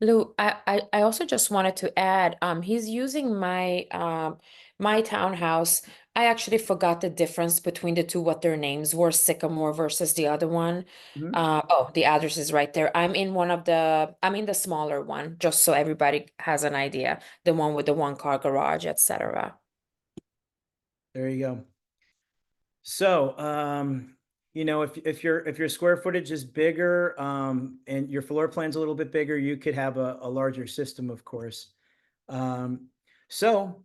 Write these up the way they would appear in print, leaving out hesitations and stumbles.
Lou, I also just wanted to add, he's using my townhouse. I actually forgot the difference between the two, what their names were, Sycamore versus the other one. Mhm. Oh, the address is right there. I'm in the smaller one, just so everybody has an idea. The one with the one car garage, etc. There you go. So, if your square footage is bigger, and your floor plan's a little bit bigger, you could have a larger system, of course. Um, so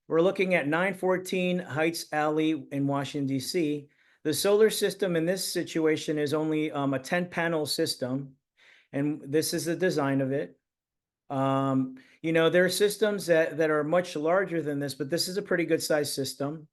we're looking at 914 Heights Alley in Washington, D.C. The solar system in this situation is only a 10 panel system, and this is the design of it. There are systems that are much larger than this, but this is a pretty good size system.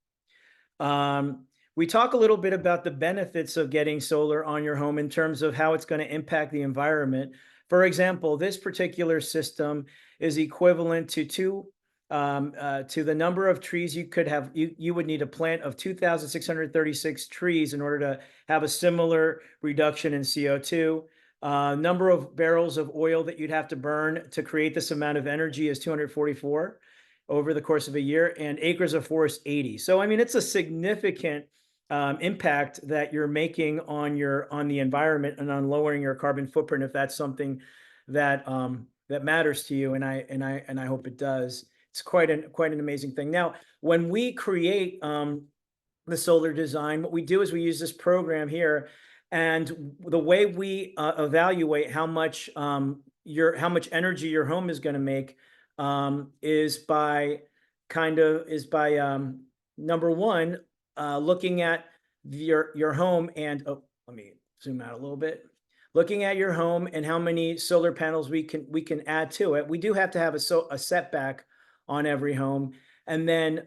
Um, we talk a little bit about the benefits of getting solar on your home in terms of how it's going to impact the environment. For example, this particular system is equivalent to to the number of trees you could have. You would need a plant of 2,636 trees in order to have a similar reduction in CO2. Number of barrels of oil that you'd have to burn to create this amount of energy is 244 over the course of a year, and acres of forest 80. So I mean, it's a significant impact that you're making on the environment and on lowering your carbon footprint if that's something that matters to you, and I hope it does. It's quite an amazing thing. Now, when we create the solar design, what we do is we use this program here, and the way we evaluate how much energy your home is going to make is by number one, looking at your home and let me zoom out a little bit. Looking at your home and how many solar panels we can add to it. We do have to have a setback on every home, and then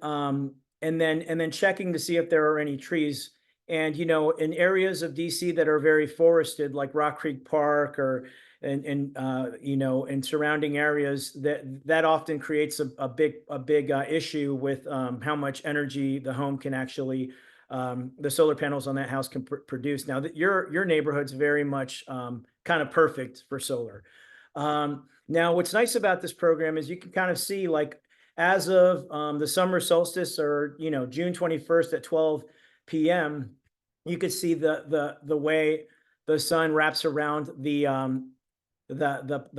checking to see if there are any trees. And in areas of DC that are very forested, like Rock Creek Park or in surrounding areas, that often creates a big issue with how much energy the home can actually the solar panels on that house can produce. Now that your neighborhood's very much kind of perfect for solar. Now, what's nice about this program is you can kind of see, like, as of the summer solstice, or June 21st at 12 p.m., you could see the way the sun wraps around the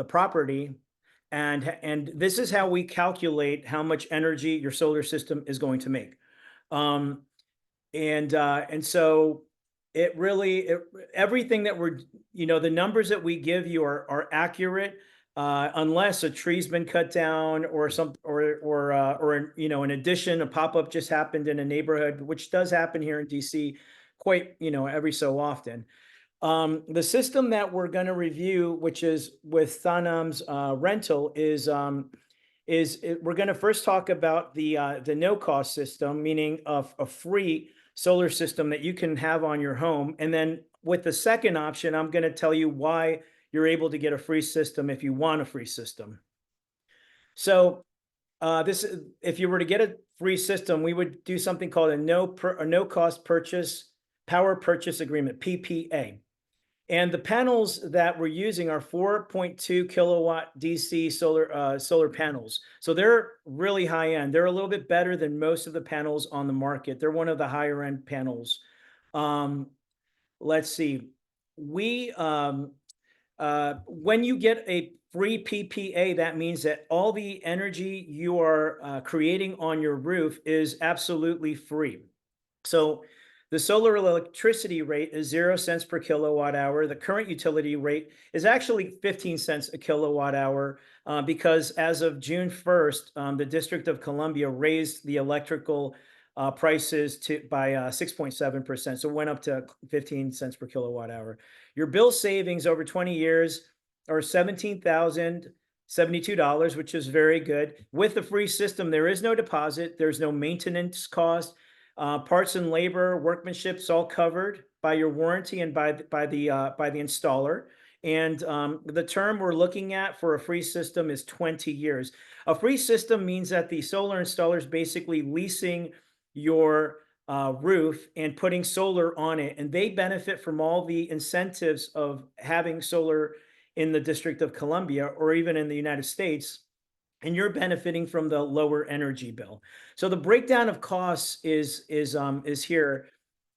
property, and this is how we calculate how much energy your solar system is going to make. Um, and so everything that the numbers that we give you are accurate, unless a tree's been cut down, or in addition, a pop-up just happened in a neighborhood, which does happen here in DC quite every so often. The system that we're going to review, which is with Sanam's rental, we're going to first talk about the no cost system, meaning a free solar system that you can have on your home. And then with the second option, I'm going to tell you why you're able to get a free system if you want a free system. So if you were to get a free system, we would do something called a no cost purchase power purchase agreement, PPA. And the panels that we're using are 4.2 kilowatt DC solar panels. So they're really high end. They're a little bit better than most of the panels on the market. They're one of the higher end panels. Um, let's see. We When you get a free PPA, that means that all the energy you are creating on your roof is absolutely free. So the solar electricity rate is 0 cents per kilowatt hour. The current utility rate is actually 15 cents a kilowatt hour, because as of June 1st, the District of Columbia raised the electrical prices by 6.7%. So it went up to 15 cents per kilowatt hour. Your bill savings over 20 years are $17,072, which is very good. With the free system, there is no deposit, there's no maintenance cost. Parts and labor, workmanship's all covered by your warranty and by the installer. And the term we're looking at for a free system is 20 years. A free system means that the solar installer is basically leasing your roof and putting solar on it, and they benefit from all the incentives of having solar in the District of Columbia or even in the United States, and you're benefiting from the lower energy bill. So the breakdown of costs is here.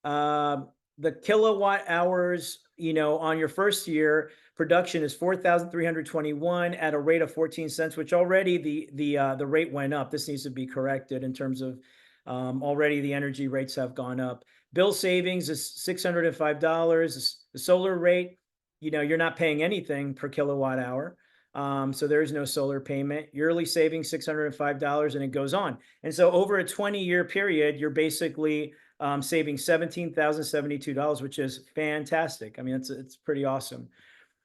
Uh, the kilowatt hours, on your first year production is 4,321 at a rate of 14 cents, which already the rate went up. This needs to be corrected in terms of already the energy rates have gone up. Bill savings is $605. The solar rate, you're not paying anything per kilowatt hour. So there is no solar payment. Yearly savings $605, and it goes on. And so over a 20-year period, you're basically saving $17,072, which is fantastic. I mean, it's pretty awesome.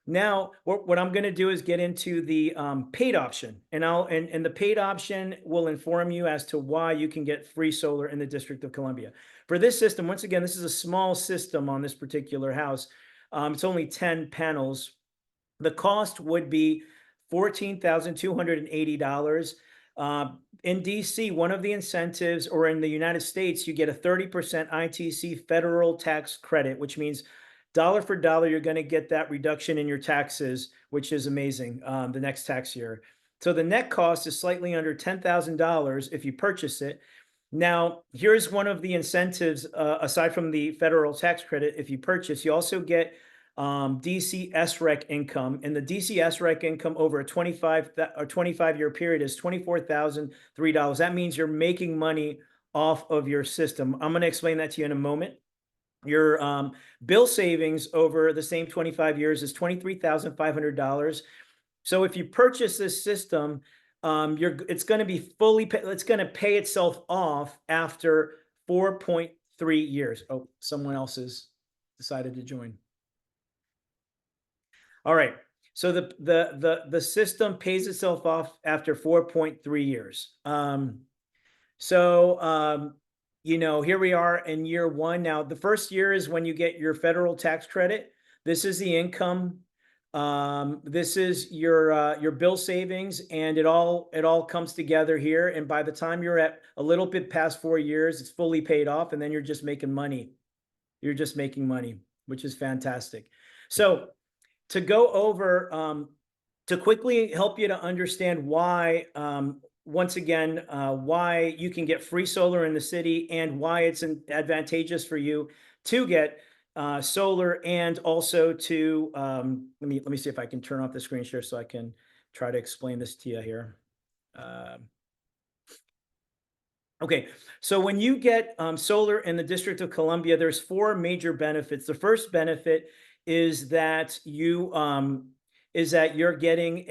Now, what I'm going to do is get into the paid option, and the paid option will inform you as to why you can get free solar in the District of Columbia. For this system, once again, this is a small system on this particular house. It's only 10 panels. The cost would be $14,280. In DC, one of the incentives, or in the United States, you get a 30% ITC federal tax credit, which means dollar for dollar, you're going to get that reduction in your taxes, which is amazing, the next tax year. So the net cost is slightly under $10,000 if you purchase it. Now, here's one of the incentives, aside from the federal tax credit. If you purchase, you also get DC SREC income, and the DC SREC income over a 25-year period is $24,003. That means you're making money off of your system. I'm going to explain that to you in a moment. Your bill savings over the same 25 years is $23,500. So if you purchase this system, it's going to be it's going to pay itself off after 4.3 years. Oh, someone else has decided to join. All right. So the system pays itself off after 4.3 years. Here we are in year one. Now, the first year is when you get your federal tax credit. This is the income. This is your bill savings, and it all comes together here. And by the time you're at a little bit past 4 years, it's fully paid off, and then you're just making money. You're just making money, which is fantastic. So to go over, to quickly help you to understand why, once again, why you can get free solar in the city and why it's advantageous for you to get solar, and also to, let me see if I can turn off the screen share so I can try to explain this to you here. Okay, so when you get solar in the District of Columbia, there's 4 major benefits. The first benefit is that you're getting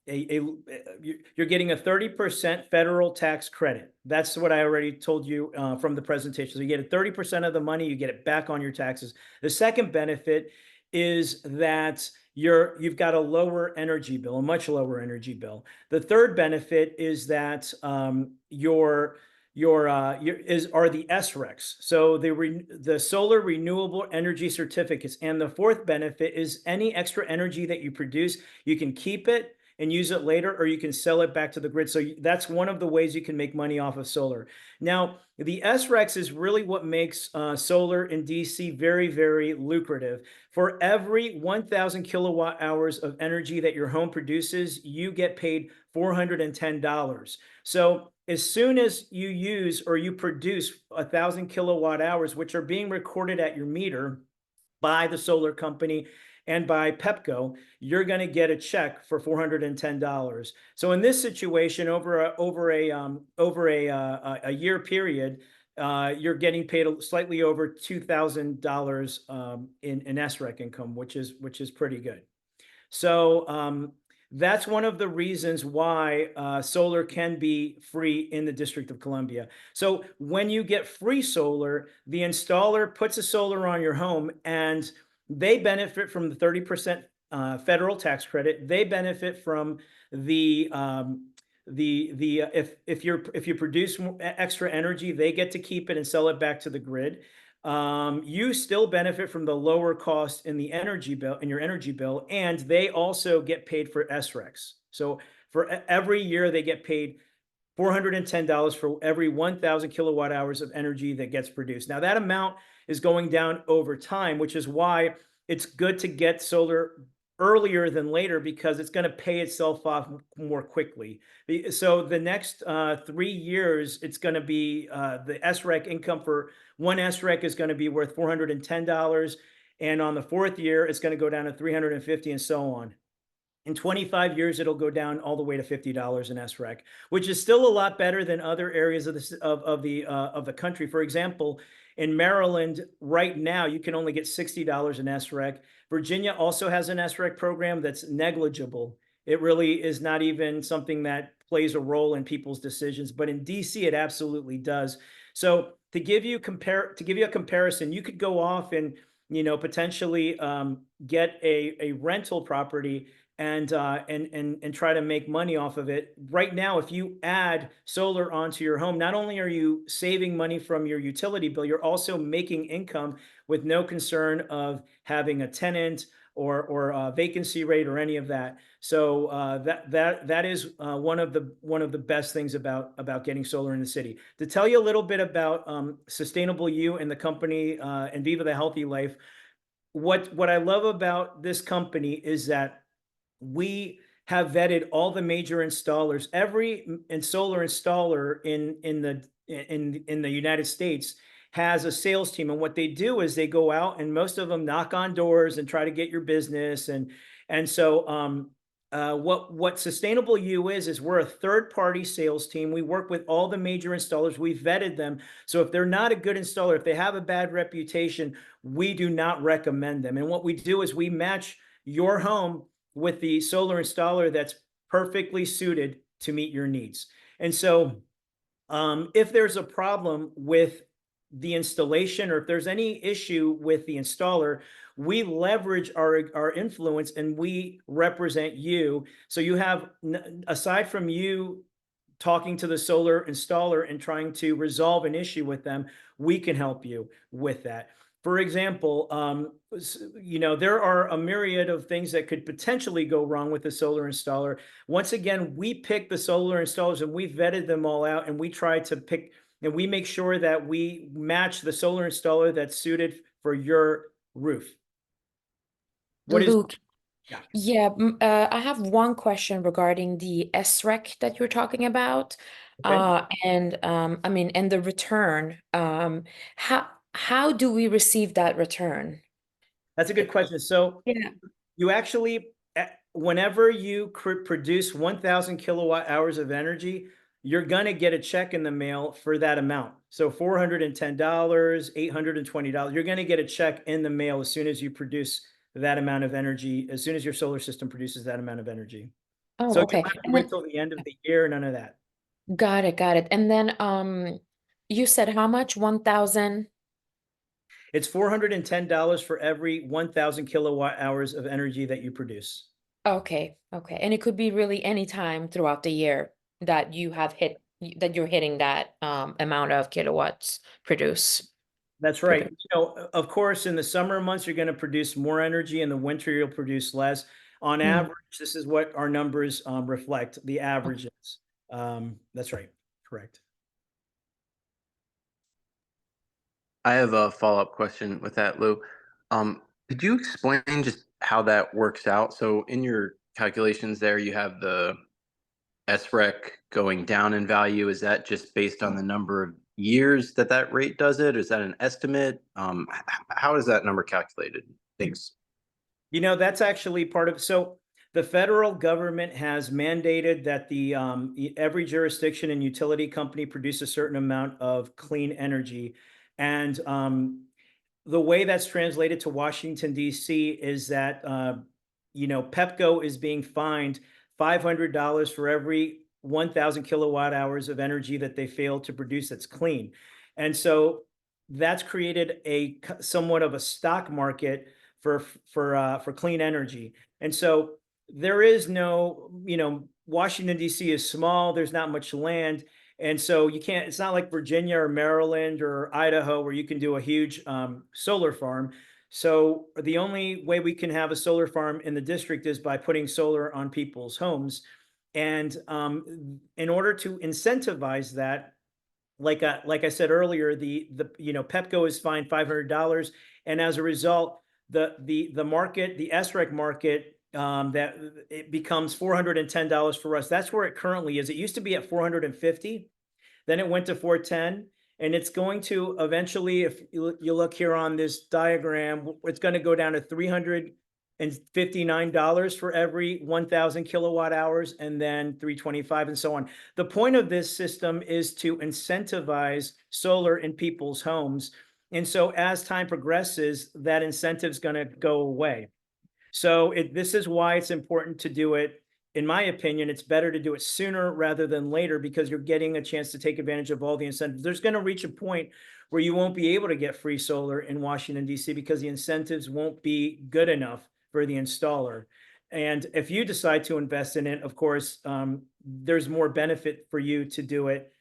you're getting a 30% federal tax credit. That's what I already told you from the presentation. So you get 30% of the money, you get it back on your taxes. The second benefit is that you've got a lower energy bill, a much lower energy bill. The third benefit is that are the SRECs, so the Solar Renewable Energy Certificates. And the fourth benefit is any extra energy that you produce, you can keep it and use it later, or you can sell it back to the grid. So that's one of the ways you can make money off of solar. Now, the SRECs is really what makes solar in DC very, very lucrative. For every 1,000 kilowatt hours of energy that your home produces, you get paid $410. So as soon as you use or you produce 1,000 kilowatt hours, which are being recorded at your meter by the solar company and by Pepco, you're going to get a check for $410. So in this situation, over a year period, you're getting paid slightly over $2,000 in SREC income, which is pretty good. So that's one of the reasons why solar can be free in the District of Columbia. So when you get free solar, the installer puts a solar on your home, and they benefit from the 30% federal tax credit. They benefit from if you produce extra energy, they get to keep it and sell it back to the grid. You still benefit from the lower cost in the energy bill, in your energy bill, and they also get paid for SRECs. So for every year, they get paid $410 for every 1,000 kilowatt hours of energy that gets produced. Now, that amount is going down over time, which is why it's good to get solar earlier than later because it's going to pay itself off more quickly. So the next 3 years, it's going to be the SREC income for one SREC is going to be worth $410. And on the fourth year, it's going to go down to 350 and so on. In 25 years, it'll go down all the way to $50 an SREC, which is still a lot better than other areas of the country. For example, in Maryland right now, you can only get $60 an SREC. Virginia also has an SREC program that's negligible. It really is not even something that plays a role in people's decisions, but in DC, it absolutely does. So to give you a comparison, you could go off and potentially get a rental property and try to make money off of it. Right now, if you add solar onto your home, not only are you saving money from your utility bill, you're also making income with no concern of having a tenant or a vacancy rate or any of that. So that is one of the best things about getting solar in the city. To tell you a little bit about Sustainable You and the company and Viva the Healthy Life, what I love about this company is that we have vetted all the major installers. Every solar installer in the United States has a sales team, and what they do is they go out and most of them knock on doors and try to get your business. And so what Sustainable You is we're a third party sales team. We work with all the major installers. We vetted them. So if they're not a good installer, if they have a bad reputation, we do not recommend them. And what we do is we match your home with the solar installer that's perfectly suited to meet your needs. And so if there's a problem with the installation or if there's any issue with the installer, we leverage our influence and we represent you. So you have, aside from you talking to the solar installer and trying to resolve an issue with them, we can help you with that. For example, there are a myriad of things that could potentially go wrong with the solar installer. Once again, we pick the solar installers and we vetted them all out, and we try to pick and we make sure that we match the solar installer that's suited for your roof. What is, Luke, yeah, yeah, I have one question regarding the SREC that you're talking about. okay. I mean, and the return. How do we receive that return? That's a good question. So Yeah. you actually, whenever you produce 1,000 kilowatt hours of energy, you're going to get a check in the mail for that amount. So $410, $820, you're going to get a check in the mail as soon as you produce that amount of energy, as soon as your solar system produces that amount of energy. Oh, So you don't okay. have to And wait then till the end of the year, none of that. got it, got it. And then you said how much? 1,000? It's $410 for every 1,000 kilowatt hours of energy that you produce. Okay, okay. And it could be really any time throughout the year that you have that you're hitting that amount of kilowatts That's right. produced. Of course, in the summer months, you're going to produce more energy. In the winter, you'll produce less. On Mm. average, this is what our numbers reflect, the averages. That's right. Correct. I have a follow-up question with that, Lou. Could you explain just how that works out? So in your calculations there, you have the SREC going down in value. Is that just based on the number of years that rate does it? Is that an estimate? How is that number calculated? Thanks. That's actually part of, so the federal government has mandated that every jurisdiction and utility company produce a certain amount of clean energy. And the way that's translated to Washington, D.C. is that, Pepco is being fined $500 for every 1,000 kilowatt hours of energy that they fail to produce that's clean. And so that's created somewhat of a stock market for clean energy. And so there is no, Washington, D.C. is small. There's not much land. And so it's not like Virginia or Maryland or Idaho where you can do a huge solar farm. So the only way we can have a solar farm in the district is by putting solar on people's homes. And in order to incentivize that, like I said earlier, the Pepco is fined $500, and as a result, the market, the SREC market that it becomes $410 for us. That's where it currently is. It used to be at 450, then it went to 410, and it's going to eventually, if you look here on this diagram, it's going to go down to $359 for every 1,000 kilowatt hours, and then 325 and so on. The point of this system is to incentivize solar in people's homes. And so as time progresses, that incentive is going to go away. So this is why it's important to do it. In my opinion, it's better to do it sooner rather than later, because you're getting a chance to take advantage of all the incentives. There's going to reach a point where you won't be able to get free solar in Washington, D.C. because the incentives won't be good enough for the installer. And if you decide to invest in it, of course, there's more benefit for you to do it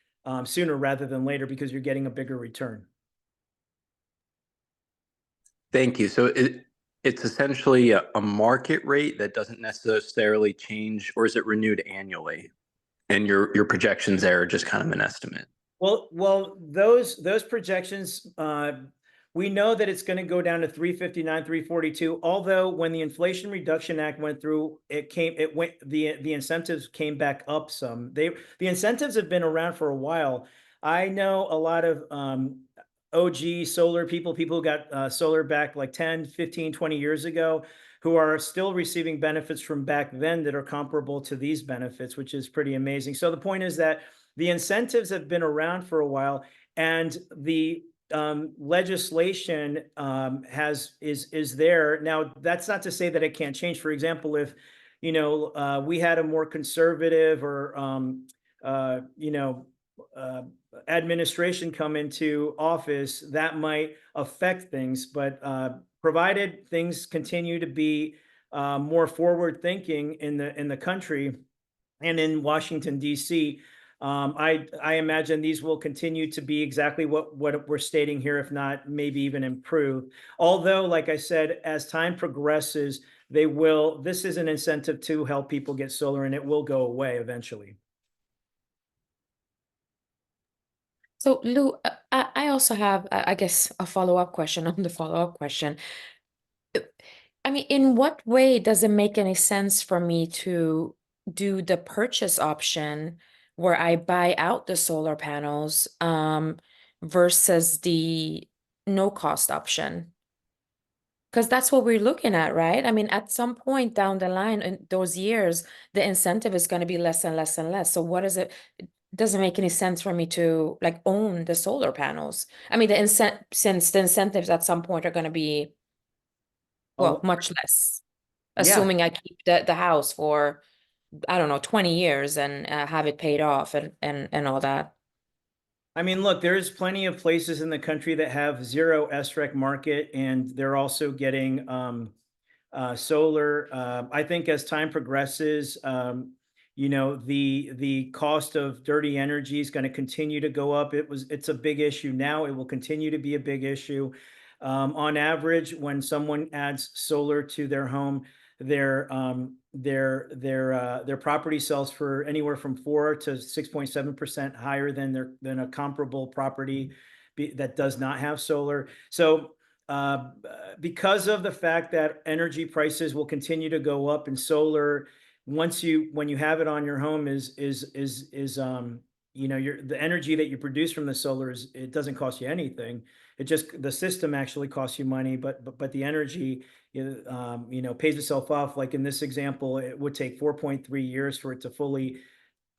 sooner rather than later, because you're getting a bigger return. Thank you. So it's essentially a market rate that doesn't necessarily change, or is it renewed annually? And your projections there are just kind of an estimate. Well, those projections, we know that it's going to go down to 359, 342. Although when the Inflation Reduction Act went through, the incentives came back up some. The incentives have been around for a while. I know a lot of OG solar people who got solar back like 10, 15, 20 years ago, who are still receiving benefits from back then that are comparable to these benefits, which is pretty amazing. So the point is that the incentives have been around for a while, and the legislation is there. Now, that's not to say that it can't change. For example, if we had a more conservative or administration come into office, that might affect things. But provided things continue to be more forward thinking in the country and in Washington, D.C., I imagine these will continue to be exactly what we're stating here, if not maybe even improve. Although, like I said, as time progresses, this is an incentive to help people get solar, and it will go away eventually. So Lou, I also have, I guess, a follow-up question on the follow-up question. I mean, in what way does it make any sense for me to do the purchase option where I buy out the solar panels versus the no cost option? Because that's what we're looking at, right? I mean, at some point down the line in those years, the incentive is going to be less and less and less. So what is it? It doesn't make any sense for me to like own the solar panels. I mean, since the incentives at some point are going to be, well, much less, Yeah. assuming I keep the house for, I don't know, 20 years and have it paid off and all that. I mean, look, there's plenty of places in the country that have zero SREC market, and they're also getting solar. I think as time progresses, the cost of dirty energy is going to continue to go up. It's a big issue now. It will continue to be a big issue. On average, when someone adds solar to their home, their property sells for anywhere from 4 to 6.7% higher than a comparable property that does not have solar. So because of the fact that energy prices will continue to go up, and solar, when you have it on your home, the energy that you produce from the solar it doesn't cost you anything. The system actually costs you money, but the energy pays itself off. Like in this example, it would take 4.3 years for it to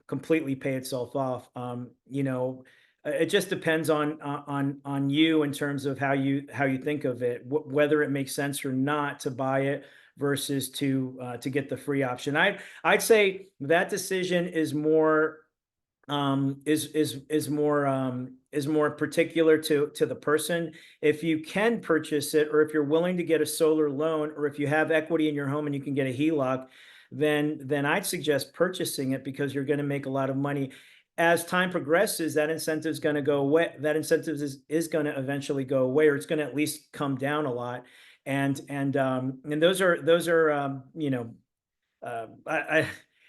completely pay itself off. It just depends on you in terms of how you think of it, whether it makes sense or not to buy it versus to get the free option. I'd say that decision is more more particular to the person. If you can purchase it, or if you're willing to get a solar loan, or if you have equity in your home and you can get a HELOC, then I'd suggest purchasing it, because you're going to make a lot of money. As time progresses, that incentive is going to go away. That incentive is going to eventually go away, or it's going to at least come down a lot. And those are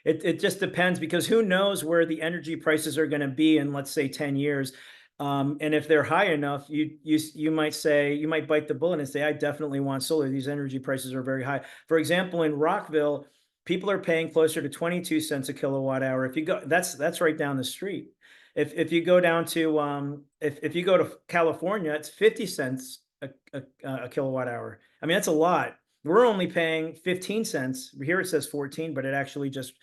it just depends, because who knows where the energy prices are going to be in, let's say, 10 years. And if they're high enough, you might bite the bullet and say, I definitely want solar. These energy prices are very high. For example, in Rockville, people are paying closer to 22 cents a kilowatt hour. If you go, that's right down the street. If you go down to if you go to California, it's 50 cents a kilowatt hour. I mean, that's a lot. We're only paying 15 cents. Here it says 14, but it actually just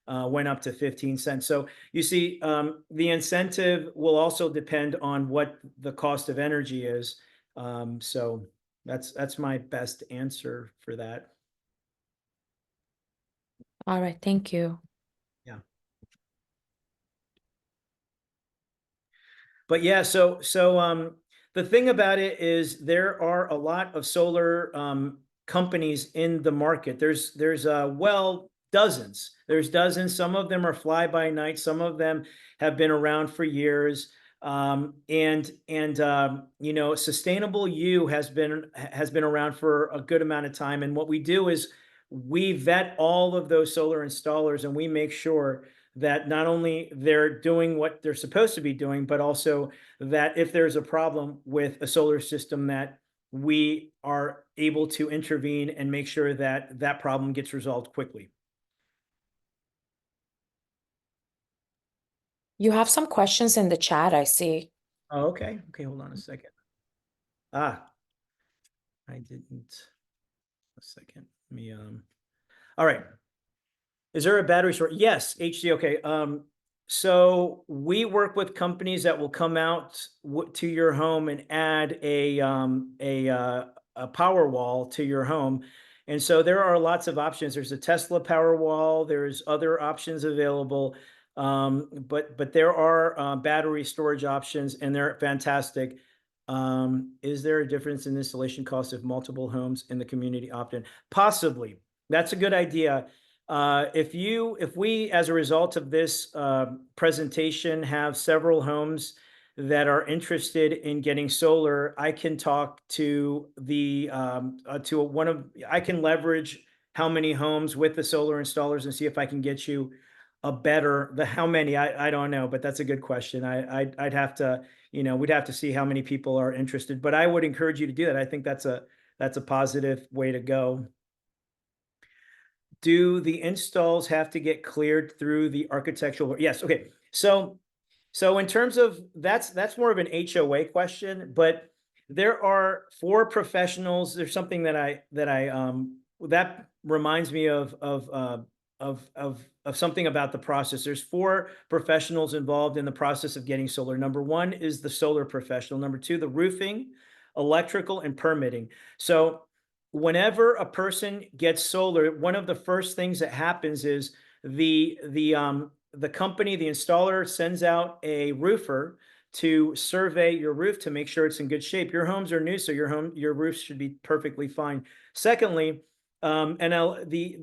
went up to 15 cents. So you see, the incentive will also depend on what the cost of energy is. So that's my best answer for that. All right, thank you. Yeah. But yeah, so the thing about it is there are a lot of solar companies in the market. There's well, dozens. There's dozens. Some of them are fly by night. Some of them have been around for years. You know, Sustainable U has been around for a good amount of time. And what we do is we vet all of those solar installers, and we make sure that not only they're doing what they're supposed to be doing, but also that if there's a problem with a solar system, that we are able to intervene and make sure that that problem gets resolved quickly. You have some questions in the chat, I see. Oh, okay. Okay, hold on a second. I didn't. A second. Let me all right. Is there a battery storage? Yes, HD. Okay. So we work with companies that will come out to your home and add a power wall to your home. And so there are lots of options. There's a Tesla power wall. There's other options available. But there are battery storage options, and they're fantastic. Is there a difference in installation cost if multiple homes in the community opt in? Possibly. That's a good idea. If we, as a result of this presentation, have several homes that are interested in getting solar, I can talk to I can leverage how many homes with the solar installers and see if I can get you a better, how many, I don't know, but that's a good question. I'd have to, you know, we'd have to see how many people are interested, but I would encourage you to do that. I think that's a positive way to go. Do the installs have to get cleared through the architectural? Yes. Okay. So in terms of that's more of an HOA question, but there are for professionals. There's something that that reminds me of something about the process. There's 4 professionals involved in the process of getting solar. Number 1 is the solar professional. Number 2, the roofing, electrical, and permitting. So whenever a person gets solar, one of the first things that happens is the company, the installer, sends out a roofer to survey your roof to make sure it's in good shape. Your homes are new, so your roof should be perfectly fine. Secondly, the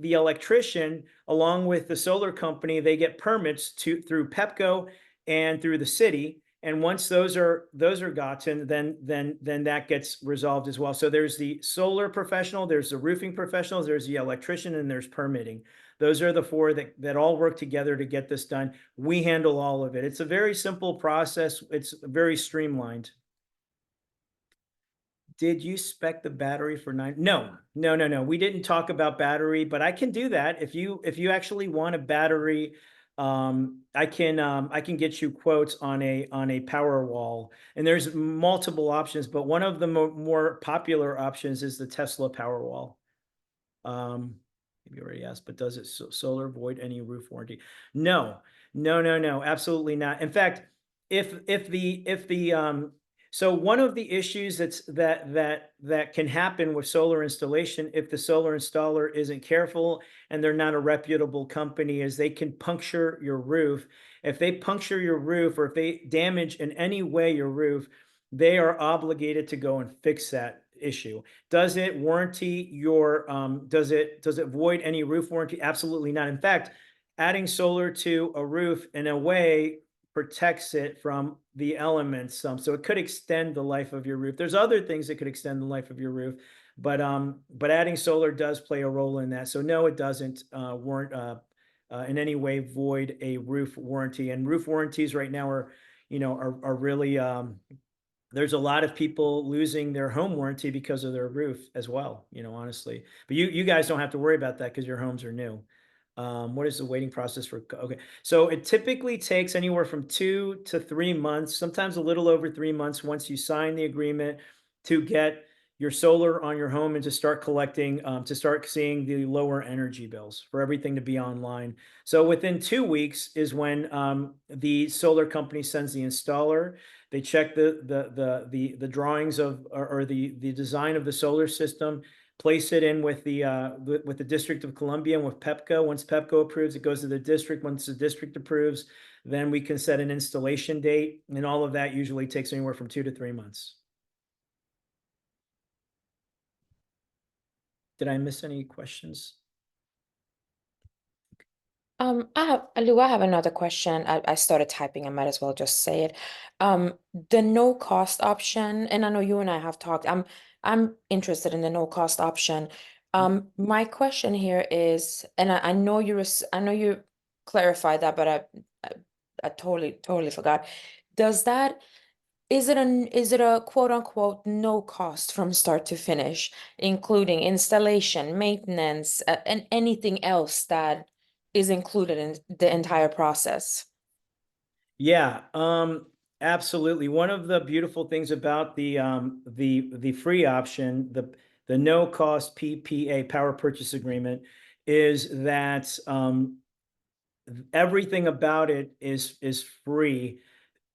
electrician, along with the solar company, they get permits through Pepco and through the city. And once those are gotten, then that gets resolved as well. So there's the solar professional, there's the roofing professionals, there's the electrician, and there's permitting. Those are the 4 that all work together to get this done. We handle all of it. It's a very simple process. It's very streamlined. Did you spec the battery for 9? No. We didn't talk about battery, but I can do that. If you actually want a battery, I can get you quotes on a power wall, and there's multiple options, but one of the more popular options is the Tesla power wall. Maybe you already asked, but does it solar void any roof warranty? No, absolutely not. In fact, so one of the issues that can happen with solar installation, if the solar installer isn't careful and they're not a reputable company, is they can puncture your roof. If they puncture your roof, or if they damage in any way your roof, they are obligated to go and fix that issue. Does it warranty your does it void any roof warranty? Absolutely not. In fact, adding solar to a roof in a way protects it from the elements. So it could extend the life of your roof. There's other things that could extend the life of your roof, but adding solar does play a role in that. So no, it doesn't warrant in any way void a roof warranty. And roof warranties right now are, are really, there's a lot of people losing their home warranty because of their roof as well, honestly. But you guys don't have to worry about that because your homes are new. What is the waiting process for? Okay, so it typically takes anywhere from 2 to 3 months, sometimes a little over 3 months once you sign the agreement to get your solar on your home and to start collecting, to start seeing the lower energy bills for everything to be online. So within 2 weeks is when the solar company sends the installer. They check the drawings of or the design of the solar system, place it in with the District of Columbia and with PEPCO. Once PEPCO approves, it goes to the district. Once the district approves, then we can set an installation date, and all of that usually takes anywhere from 2 to 3 months. Did I miss any questions? Lou, I have another question. I started typing. I might as well just say it. The no cost option, and I know you and I have talked. I'm interested in the no cost option. My question here is, and I know I know you clarified that, but I totally forgot. Does that is it a quote unquote no cost from start to finish, including installation, maintenance, and anything else that is included in the entire process? Yeah, absolutely. One of the beautiful things about the free option, the no cost PPA, power purchase agreement, is that everything about it is free,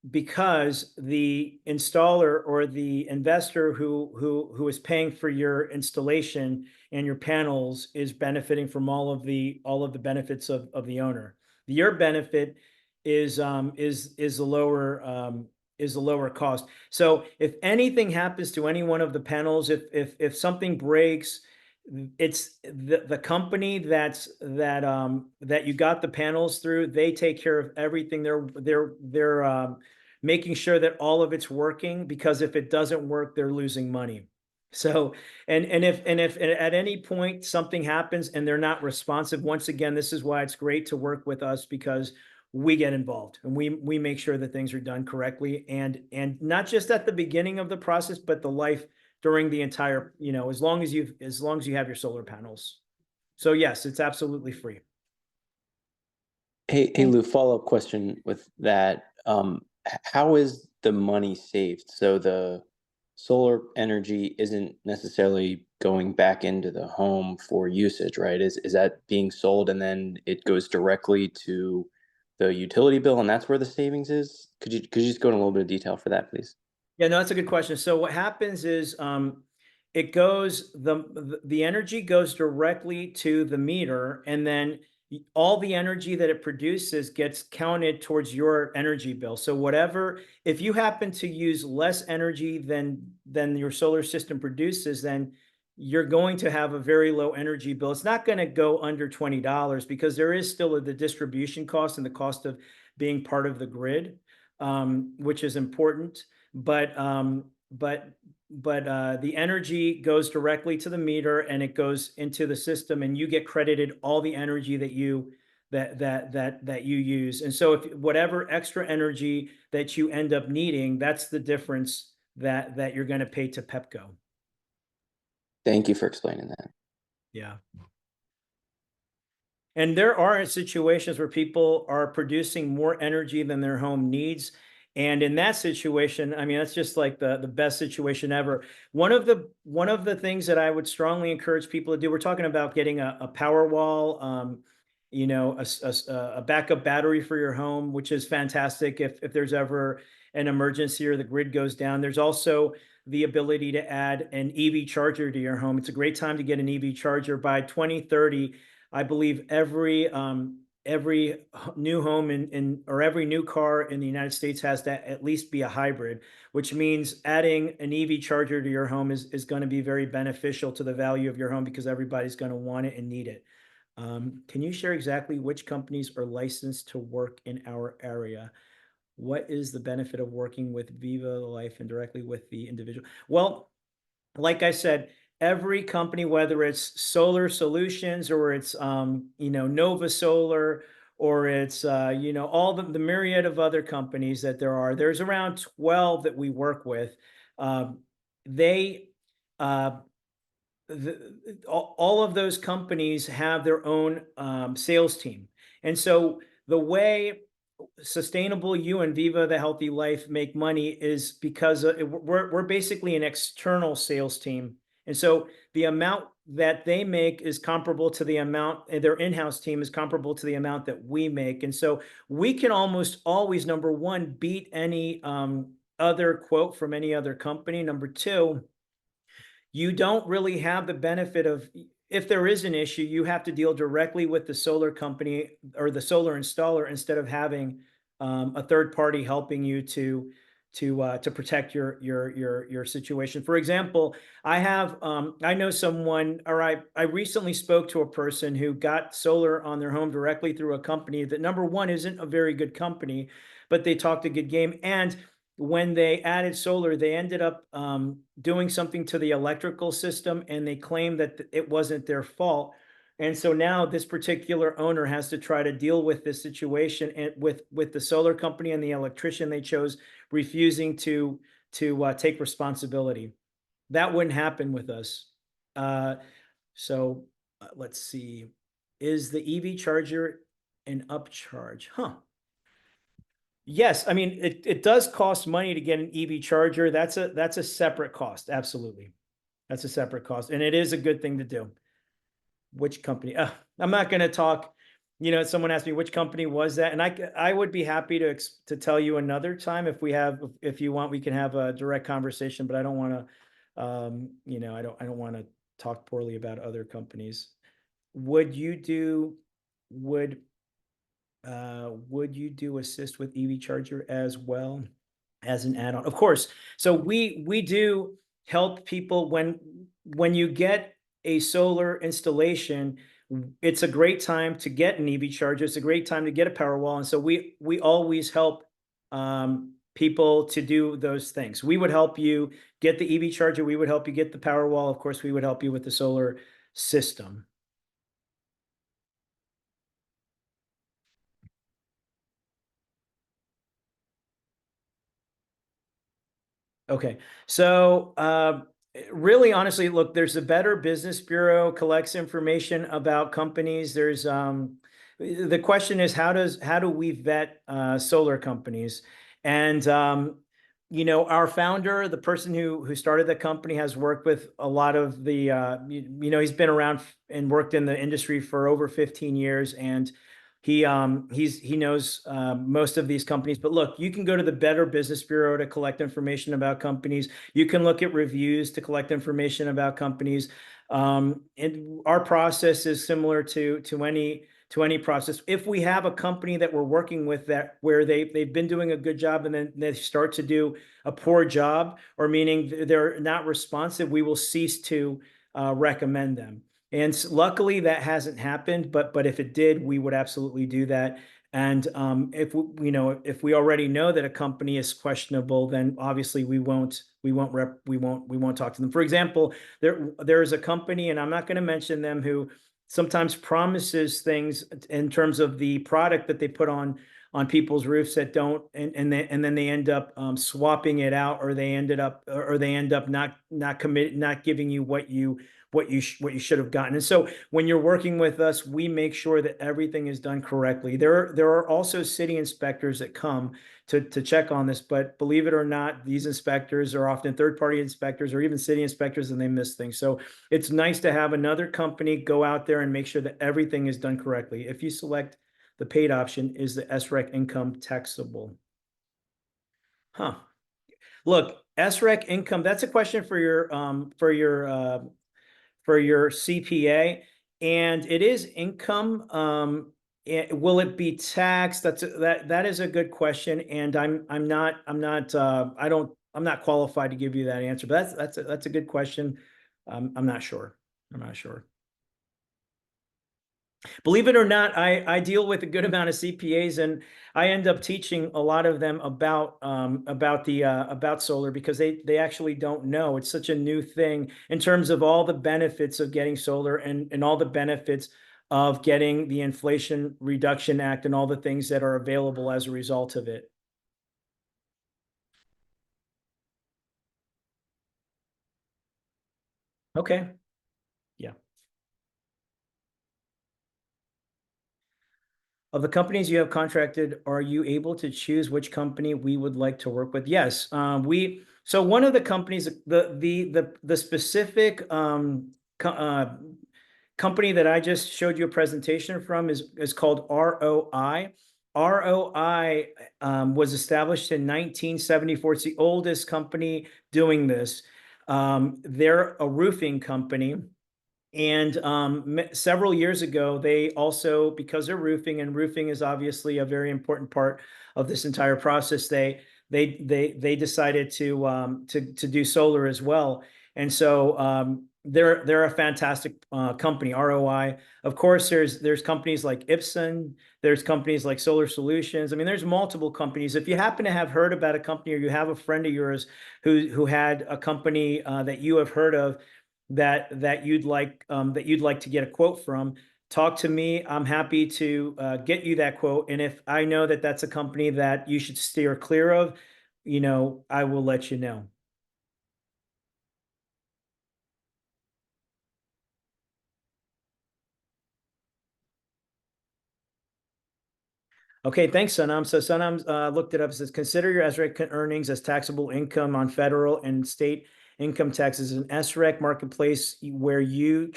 because the installer or the investor who is paying for your installation and your panels is benefiting from all of the benefits of the owner. Your benefit is the lower cost. So if anything happens to any one of the panels, if something breaks, it's the company that you got the panels through. They take care of everything. They're making sure that all of it's working, because if it doesn't work, they're losing money. So, and if at any point something happens and they're not responsive, once again, this is why it's great to work with us, because we get involved and we make sure that things are done correctly, and not just at the beginning of the process, but the life during the entire, as long as you have your solar panels. So yes, it's absolutely free. Hey, Lou, follow-up question with that. How is the money saved? So the solar energy isn't necessarily going back into the home for usage, right? Is that being sold and then it goes directly to the utility bill, and that's where the savings is? Could you just go into a little bit of detail for that, please? Yeah, no, that's a good question. So what happens is, it goes, the energy goes directly to the meter, and then all the energy that it produces gets counted towards your energy bill. So whatever, if you happen to use less energy than your solar system produces, then you're going to have a very low energy bill. It's not going to go under $20, because there is still the distribution cost and the cost of being part of the grid, which is important. But the energy goes directly to the meter, and it goes into the system, and you get credited all the energy that you use. And so if whatever extra energy that you end up needing, that's the difference that you're going to pay to PEPCO. Thank you for explaining that. Yeah. And there are situations where people are producing more energy than their home needs. And in that situation, I mean, that's just like the best situation ever. One of the things that I would strongly encourage people to do, we're talking about getting a power wall, a backup battery for your home, which is fantastic if there's ever an emergency or the grid goes down. There's also the ability to add an EV charger to your home. It's a great time to get an EV charger. By 2030, I believe every new home or every new car in the United States has to at least be a hybrid, which means adding an EV charger to your home is going to be very beneficial to the value of your home, because everybody's going to want it and need it. Can you share exactly which companies are licensed to work in our area? What is the benefit of working with Viva Life and directly with the individual? Well, like I said, every company, whether it's Solar Solutions or it's Nova Solar or it's all the myriad of other companies that there are. There's around 12 that we work with. They uh, all of those companies have their own sales team, and so the way Sustainable You and Viva the Healthy Life make money is because we're basically an external sales team, and so the amount that they make is comparable to the amount, their in-house team is comparable to the amount that we make, and so we can almost always, number one, beat any other quote from any other company. Number two, you don't really have the benefit of, if there is an issue, you have to deal directly with the solar company or the solar installer instead of having a third party helping you to protect your situation. For example, I know someone, or I recently spoke to a person who got solar on their home directly through a company that, number one, isn't a very good company, but they talked a good game. And when they added solar, they ended up doing something to the electrical system, and they claimed that it wasn't their fault. And so now this particular owner has to try to deal with this situation, and with the solar company and the electrician they chose refusing to take responsibility. That wouldn't happen with us. So let's see. Is the EV charger an upcharge? Huh. Yes, I mean, it does cost money to get an EV charger. That's a separate cost. Absolutely. That's a separate cost. And it is a good thing to do. Which company? I'm not going to talk, someone asked me which company was that. And I would be happy to tell you another time if you want, we can have a direct conversation, but I don't want to, I don't want to talk poorly about other companies. Would you do assist with EV charger as well as an add-on? Of course. So we do help people when you get a solar installation. It's a great time to get an EV charger. It's a great time to get a power wall. And so we always help people to do those things. We would help you get the EV charger. We would help you get the power wall. Of course, we would help you with the solar system. Okay, so really, honestly, look, there's a Better Business Bureau collects information about companies. There's the question is, how do we vet solar companies? And our founder, the person who started the company, has worked with a lot of the he's been around and worked in the industry for over 15 years, and he knows most of these companies. But look, you can go to the Better Business Bureau to collect information about companies. You can look at reviews to collect information about companies. And our process is similar to any process. If we have a company that we're working with where they've been doing a good job and then they start to do a poor job, or meaning they're not responsive, we will cease to recommend them. And luckily that hasn't happened, but if it did, we would absolutely do that. And if we already know that a company is questionable, then obviously we won't talk to them. For example, there is a company, and I'm not going to mention them, who sometimes promises things in terms of the product that they put on people's roofs that don't, and then they end up swapping it out, or they end up not giving you what you should have gotten. And so when you're working with us, we make sure that everything is done correctly. There are also city inspectors that come to check on this, but believe it or not, these inspectors are often third-party inspectors or even city inspectors, and they miss things. So it's nice to have another company go out there and make sure that everything is done correctly. If you select the paid option, is the SREC income taxable? Huh. Look, SREC income, that's a question for your CPA, and it is income. Will it be taxed? That is a good question, and I'm not qualified to give you that answer. But that's a good question. I'm not sure. Believe it or not, I deal with a good amount of CPAs, and I end up teaching a lot of them about solar, because they actually don't know. It's such a new thing in terms of all the benefits of getting solar, and all the benefits of getting the Inflation Reduction Act and all the things that are available as a result of it. Okay. Yeah. Of the companies you have contracted, are you able to choose which company we would like to work with? Yes, so one of the companies, the specific company that I just showed you a presentation from is called ROI. ROI was established in 1974. It's the oldest company doing this. They're a roofing company. And several years ago, they also, because they're roofing, and roofing is obviously a very important part of this entire process, they decided to do solar as well. And so they're a fantastic company, ROI. Of course, there's companies like Ipsen, there's companies like Solar Solutions. I mean, there's multiple companies. If you happen to have heard about a company, or you have a friend of yours who had a company that you have heard of, that you'd like to get a quote from, talk to me. I'm happy to get you that quote. And if I know that that's a company that you should steer clear of, I will let you know. Okay, thanks, Sanam. So Sanam looked it up. It says, consider your SREC earnings as taxable income on federal and state income taxes. An SREC marketplace where you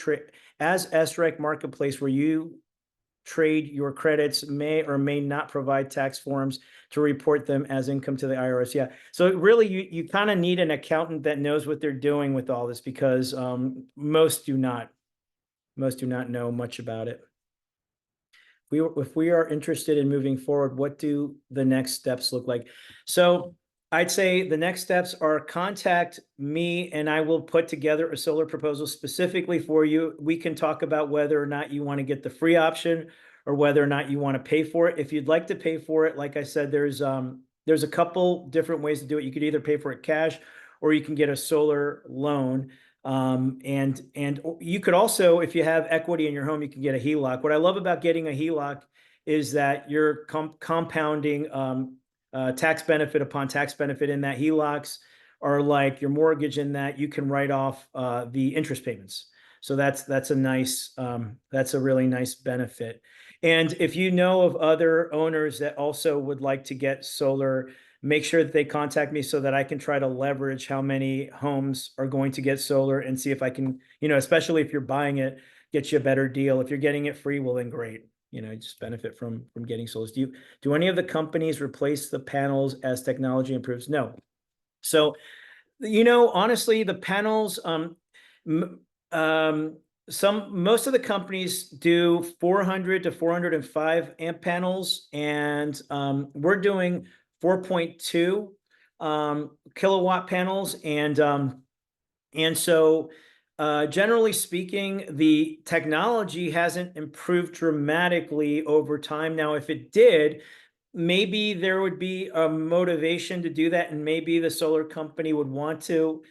trade your credits may or may not provide tax forms to report them as income to the IRS. Yeah. So really, you kind of need an accountant that knows what they're doing with all this, because most do not know much about it. If we are interested in moving forward, what do the next steps look like? So I'd say the next steps are contact me, and I will put together a solar proposal specifically for you. We can talk about whether or not you want to get the free option, or whether or not you want to pay for it. If you'd like to pay for it, like I said, there's a couple different ways to do it. You could either pay for it cash, or you can get a solar loan. And you could also, if you have equity in your home, you can get a HELOC. What I love about getting a HELOC is that you're compounding tax benefit upon tax benefit. In that, HELOCs are like your mortgage, in that you can write off the interest payments. So that's a really nice benefit. And if you know of other owners that also would like to get solar, make sure that they contact me so that I can try to leverage how many homes are going to get solar, and see if I can, especially if you're buying it, get you a better deal. If you're getting it free, well, then great. Just benefit from getting solar. Do any of the companies replace the panels as technology improves? No. So, honestly, the panels, most of the companies do 400 to 405 amp panels, and we're doing 4.2 kilowatt panels. And so generally speaking, the technology hasn't improved dramatically over time. Now, if it did, maybe there would be a motivation to do that, and maybe the solar company would want to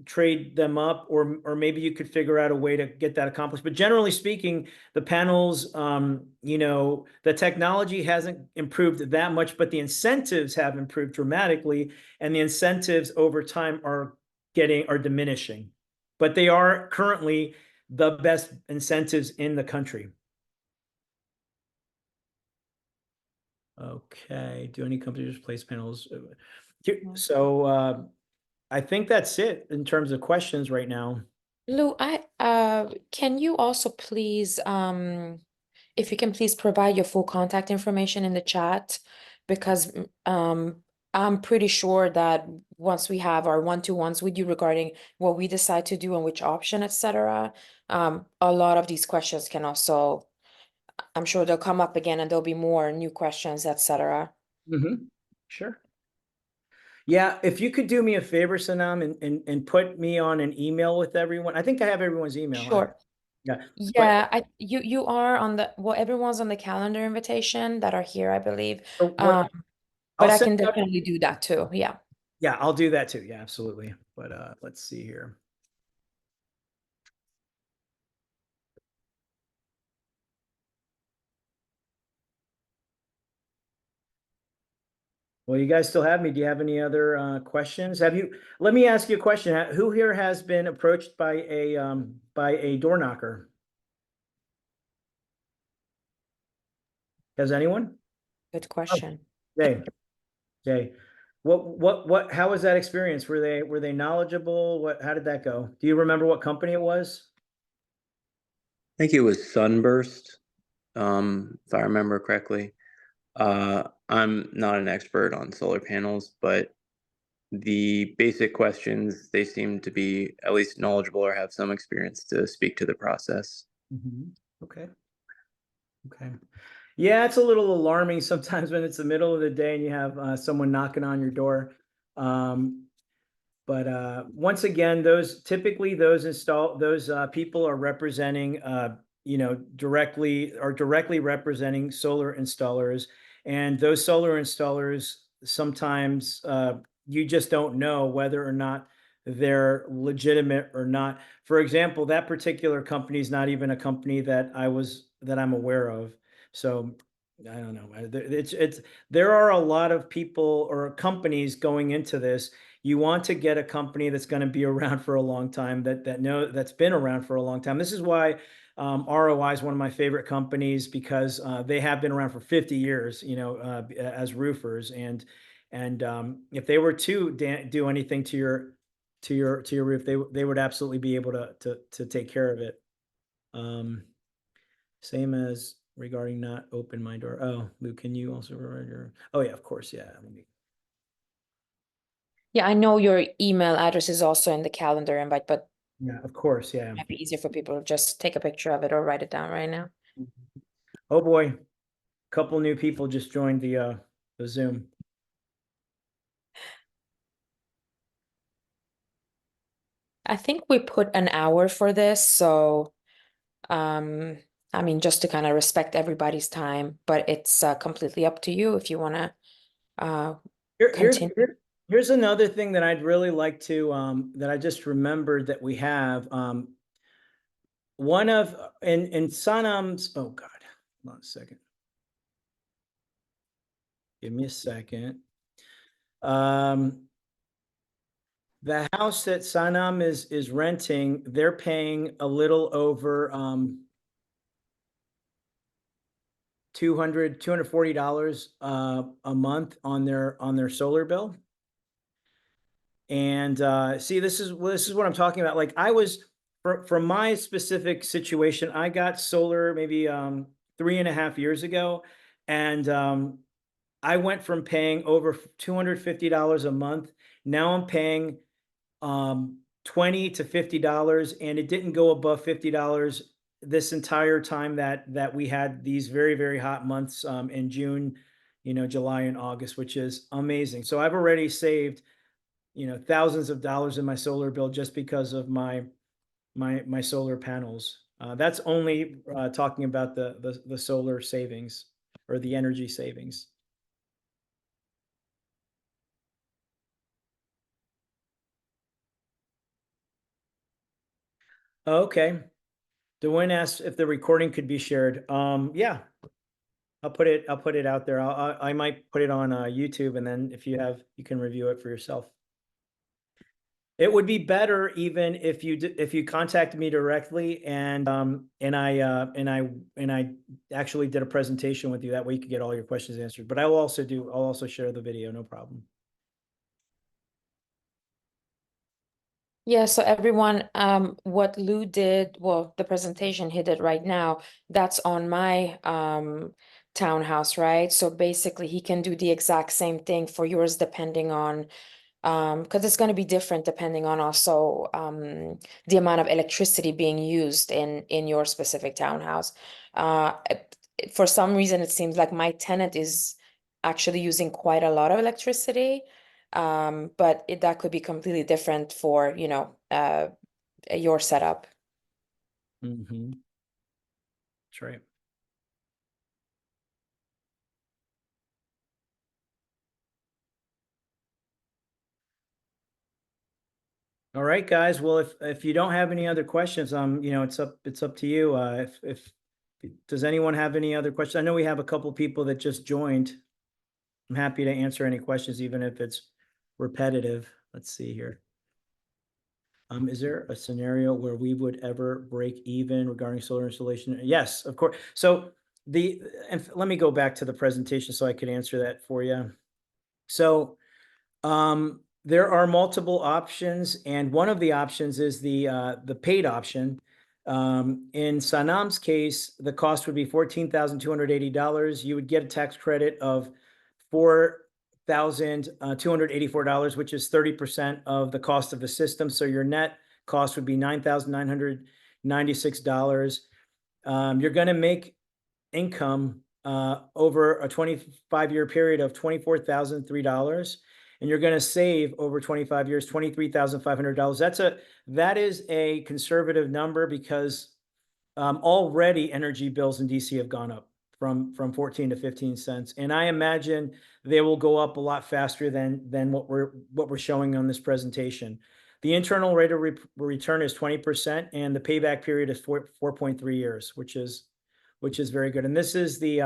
trade them up, or maybe you could figure out a way to get that accomplished. But generally speaking, the panels, the technology hasn't improved that much, but the incentives have improved dramatically, and the incentives over time are diminishing, but they are currently the best incentives in the country. Okay. Do any companies replace panels? So I think that's it in terms of questions right now. Lou, can you also please, if you can please provide your full contact information in the chat, because I'm pretty sure that once we have our one-to-ones with you regarding what we decide to do and which option, etc., a lot of these questions can also, I'm sure they'll come up again, and there'll be more new questions, etc. Sure. Yeah, if you could do me a favor, Sanam, and put me on an email with everyone. I think I have everyone's email. Sure. Yeah. Yeah, you are on everyone's on the calendar invitation that are here, I believe. But I can definitely do that too. Yeah. Yeah, I'll do that too. Yeah, absolutely. But let's see here. Well, you guys still have me. Do you have any other questions? Let me ask you a question. Who here has been approached by a door knocker? Has anyone? Good Oh, question. Jay, Jay, how was that experience? Were they knowledgeable? How did that go? Do you remember what company it was? I think it was Sunburst, if I remember correctly. I'm not an expert on solar panels, but the basic questions, they seem to be at least knowledgeable or have some experience to speak to the process. Mhm. Okay. Okay. Yeah, it's a little alarming sometimes when it's the middle of the day and you have someone knocking on your door. But once again, those typically those people are representing directly representing solar installers, and those solar installers sometimes you just don't know whether or not they're legitimate or not. For example, that particular company is not even a company that I'm aware of. So I don't know. There are a lot of people or companies going into this. You want to get a company that's going to be around for a long time, that's been around for a long time. This is why ROI is one of my favorite companies, because they have been around for 50 years, as roofers. And if they were to do anything to your roof, they would absolutely be able to take care of it. Same as regarding not open my door. Oh, Luke, can you also provide your? Oh yeah, of course, yeah. Yeah, I know your email address is also in the calendar invite, but Yeah, of course, yeah. it might be easier for people to just take a picture of it or write it down right now. Oh boy, couple new people just joined the Zoom. I think we put an hour for this, so I mean, just to kind of respect everybody's time, but it's completely up to you if you want to continue. Here's another thing that I'd really like to that I just remembered that we have. One of in Sanam's, oh God, hold on a second. Give me a second. The house that Sanam is renting, they're paying a little over $240 a month on their solar bill. And see, this is what I'm talking about. Like, I was for my specific situation, I got solar maybe 3.5 years ago, and I went from paying over $250 a month. Now I'm paying $20 to $50, and it didn't go above $50 this entire time that we had these very, very hot months in June, July and August, which is amazing. So I've already saved thousands of dollars in my solar bill just because of my solar panels. That's only talking about the solar savings or the energy savings. Okay. Dwayne asked if the recording could be shared. Yeah, I'll put it out there. I might put it on YouTube, and then if you can review it for yourself. It would be better even if you contacted me directly, and I actually did a presentation with you. That way you could get all your questions answered. But I'll also share the video, no problem. Yeah, so everyone, what Lou did, well, the presentation he did right now, that's on my townhouse, right? So basically he can do the exact same thing for yours depending on because it's going to be different depending on also the amount of electricity being used in your specific townhouse. For some reason, it seems like my tenant is actually using quite a lot of electricity, but that could be completely different for, your setup. Mm-hmm. That's right. All right, guys. Well, if you don't have any other questions, it's up to you. If does anyone have any other questions? I know we have a couple people that just joined. I'm happy to answer any questions, even if it's repetitive. Let's see here. Is there a scenario where we would ever break even regarding solar installation? Yes, of course. So let me go back to the presentation so I could answer that for you. So there are multiple options, and one of the options is the paid option. In Sanam's case, the cost would be $14,280. You would get a tax credit of $4,284, which is 30% of the cost of the system. So your net cost would be $9,996. You're going to make income over a 25-year period of $24,003, and you're going to save over 25 years $23,500. That is a conservative number because already energy bills in DC have gone up from 14 to 15 cents, and I imagine they will go up a lot faster than what we're showing on this presentation. The internal rate of return is 20%, and the payback period is 4.3 years, which is very good. And this is the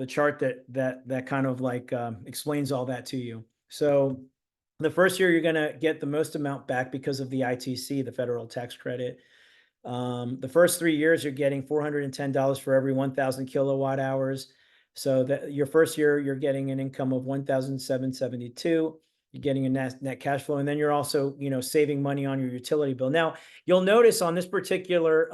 chart that kind of like explains all that to you. So the first year you're going to get the most amount back because of the ITC, the federal tax credit. The first 3 years you're getting $410 for every 1,000 kilowatt hours. So that your first year you're getting an income of 1,772. You're getting a net cash flow, and then you're also, saving money on your utility bill. Now, you'll notice on this particular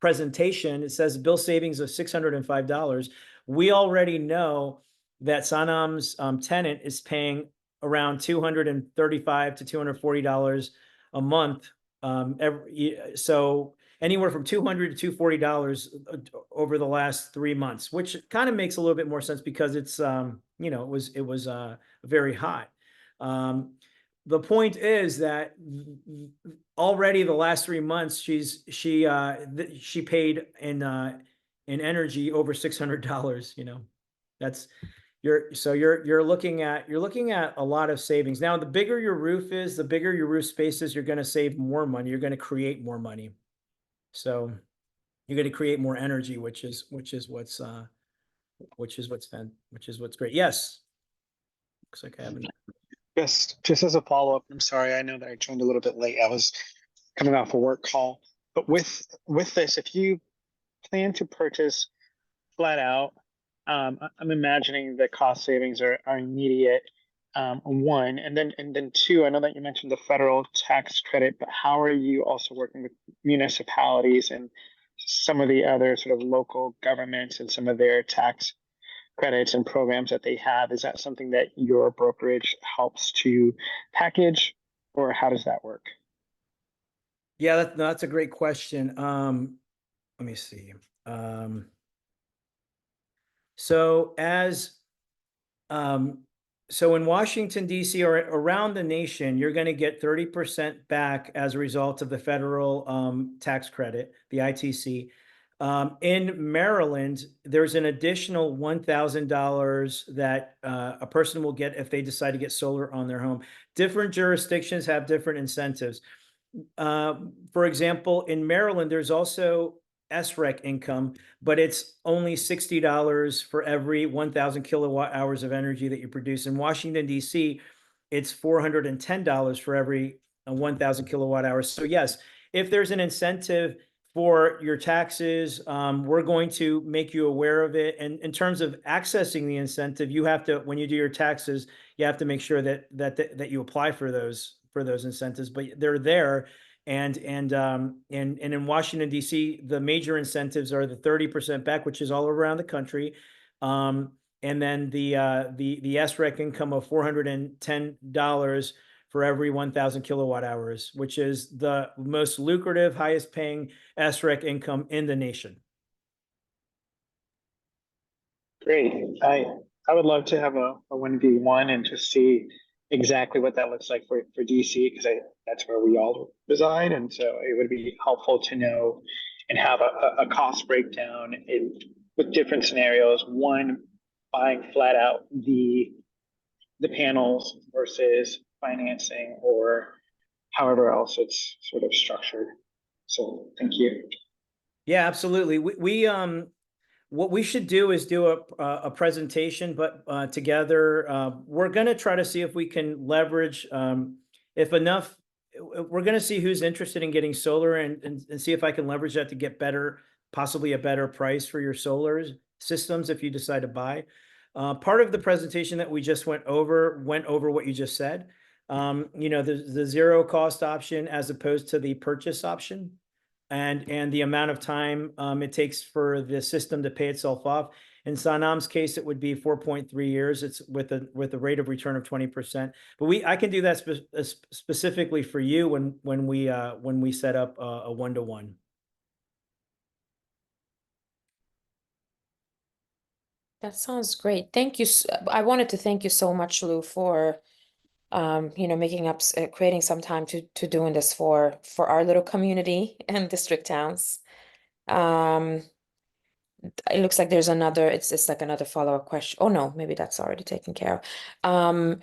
presentation, it says bill savings of $605. We already know that Sanam's tenant is paying around $235 to $240 a month. So anywhere from $200 to $240 over the last 3 months, which kind of makes a little bit more sense because it's it was very hot. The point is that already the last 3 months she paid in energy over $600. That's you're looking at a lot of savings. Now, the bigger your roof is, the bigger your roof space is, you're going to save more money. You're going to create more money. So you're going to create more energy, which is what's great. Yes. Looks like I haven't. Just as a follow-up, I'm sorry, I know that I joined a little bit late. I was coming off a work call. But with this, if you plan to purchase flat out, I'm imagining the cost savings are immediate. One, and then two, I know that you mentioned the federal tax credit, but how are you also working with municipalities and some of the other sort of local governments and some of their tax credits and programs that they have? Is that something that your brokerage helps to package, or how does that work? Yeah, that's a great question. Let me see. So in Washington, D.C., or around the nation, you're going to get 30% back as a result of the federal tax credit, the ITC. In Maryland, there's an additional $1,000 that a person will get if they decide to get solar on their home. Different jurisdictions have different incentives. For example, in Maryland, there's also SREC income, but it's only $60 for every 1,000 kilowatt hours of energy that you produce. In Washington, D.C., it's $410 for every 1,000 kilowatt hours. So yes, if there's an incentive for your taxes, we're going to make you aware of it. And in terms of accessing the incentive, you have to, when you do your taxes, you have to make sure that you apply for those incentives, but they're there. And in Washington, D.C., the major incentives are the 30% back, which is all around the country. And then the SREC income of $410 for every 1,000 kilowatt hours, which is the most lucrative, highest paying SREC income in the nation. Great. I would love to have a 1v1 and to see exactly what that looks like for DC, because that's where we all reside. And so it would be helpful to know and have a cost breakdown with different scenarios. One, buying flat out the panels versus financing, or however else it's sort of structured. So thank you. Yeah, absolutely. what we should do is do a presentation, but together, we're going to try to see if we can leverage, if enough, we're going to see who's interested in getting solar and see if I can leverage that to get better, possibly a better price for your solar systems if you decide to buy. Part of the presentation that we just went over what you just said. The zero cost option as opposed to the purchase option, and the amount of time it takes for the system to pay itself off. In Sanam's case, it would be 4.3 years. It's with a rate of return of 20%. But I can do that specifically for you when we set up a 1-to-1. That sounds great. Thank you. I wanted to thank you so much, Lou, for making up, creating some time to doing this for our little community and district towns. It looks like there's another, it's like another follow-up question. Oh no, maybe that's already taken care of.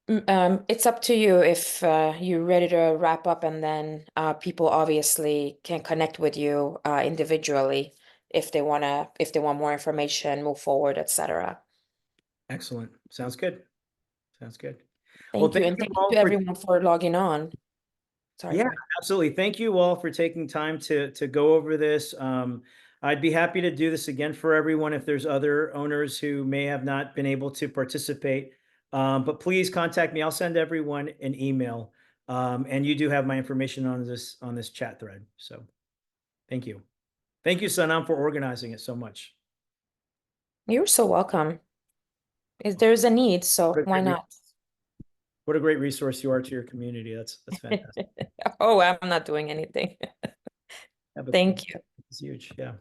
It's up to you if you're ready to wrap up, and then people obviously can connect with you individually if they want more information, move forward, etc. Excellent. Sounds good. Sounds good. Thank you, and thank you to everyone for logging on. Sorry. Yeah, absolutely. Thank you all for taking time to go over this. I'd be happy to do this again for everyone if there's other owners who may have not been able to participate. But please contact me. I'll send everyone an email. And you do have my information on this chat thread. So thank you. Thank you, Sanam, for organizing it so much. You're so welcome. There's a need, so why not? What a great resource you are to your community. That's fantastic. Oh, I'm not doing anything. Yeah, Thank you. It's huge. Yeah.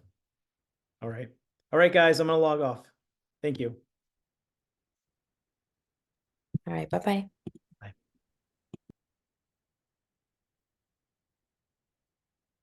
All right. All right, guys, I'm going to log off. Thank you. All right. Bye-bye.